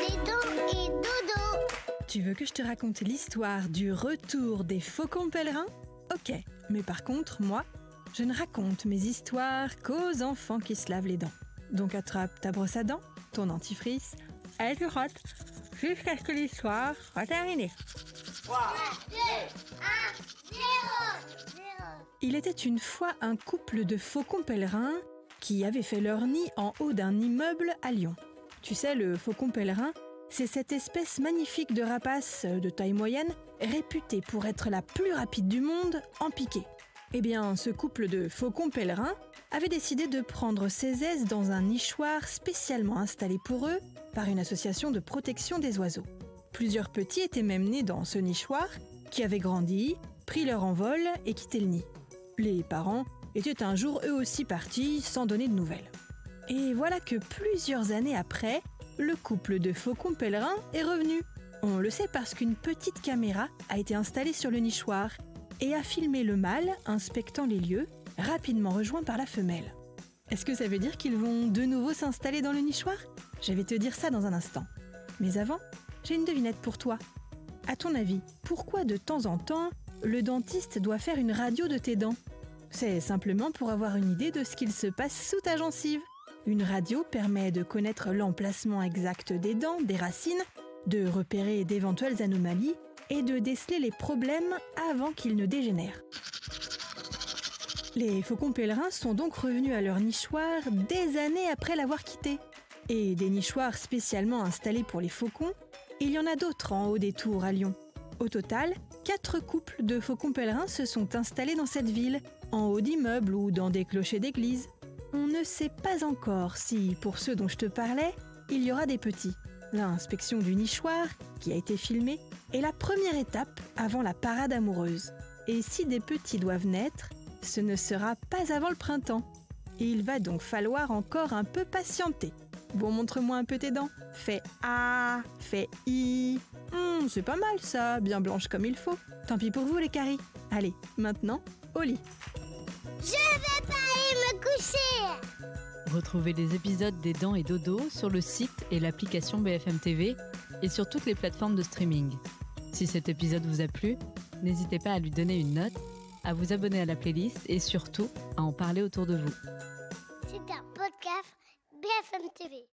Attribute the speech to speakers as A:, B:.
A: Et dodo.
B: Tu veux que je te raconte l'histoire du retour des faucons pèlerins ? Ok, mais par contre, moi, je ne raconte mes histoires qu'aux enfants qui se lavent les dents. Donc attrape ta brosse à dents, ton dentifrice, et tu frottes jusqu'à ce que l'histoire soit terminée.
A: 3, 2, 1, 0.
B: Il était une fois un couple de faucons pèlerins qui avaient fait leur nid en haut d'un immeuble à Lyon. Tu sais, le faucon pèlerin, c'est cette espèce magnifique de rapace de taille moyenne, réputée pour être la plus rapide du monde en piqué. Eh bien, ce couple de faucons pèlerins avait décidé de prendre ses aises dans un nichoir spécialement installé pour eux par une association de protection des oiseaux. Plusieurs petits étaient même nés dans ce nichoir, qui avaient grandi, pris leur envol et quitté le nid. Les parents étaient un jour eux aussi partis sans donner de nouvelles. Et voilà que plusieurs années après, le couple de faucons pèlerins est revenu. On le sait parce qu'une petite caméra a été installée sur le nichoir et a filmé le mâle inspectant les lieux, rapidement rejoint par la femelle. Est-ce que ça veut dire qu'ils vont de nouveau s'installer dans le nichoir ? Je vais te dire ça dans un instant. Mais avant, j'ai une devinette pour toi. À ton avis, pourquoi de temps en temps, le dentiste doit faire une radio de tes dents ? C'est simplement pour avoir une idée de ce qu'il se passe sous ta gencive. Une radio permet de connaître l'emplacement exact des dents, des racines, de repérer d'éventuelles anomalies et de déceler les problèmes avant qu'ils ne dégénèrent. Les faucons pèlerins sont donc revenus à leur nichoir des années après l'avoir quitté. Et des nichoirs spécialement installés pour les faucons, il y en a d'autres en haut des tours à Lyon. Au total, 4 couples de faucons pèlerins se sont installés dans cette ville, en haut d'immeubles ou dans des clochers d'église. On ne sait pas encore si, pour ceux dont je te parlais, il y aura des petits. L'inspection du nichoir, qui a été filmée, est la première étape avant la parade amoureuse. Et si des petits doivent naître, ce ne sera pas avant le printemps. Et il va donc falloir encore un peu patienter. Bon, montre-moi un peu tes dents. Fais A, fais I. C'est pas mal ça, bien blanche comme il faut. Tant pis pour vous les caries. Allez, maintenant, au lit.
A: Je vais pas aller me coucher.
C: Retrouvez les épisodes des Dents et Dodo sur le site et l'application BFM TV et sur toutes les plateformes de streaming. Si cet épisode vous a plu, n'hésitez pas à lui donner une note, à vous abonner à la playlist et surtout à en parler autour de vous.
A: C'est un podcast BFM TV.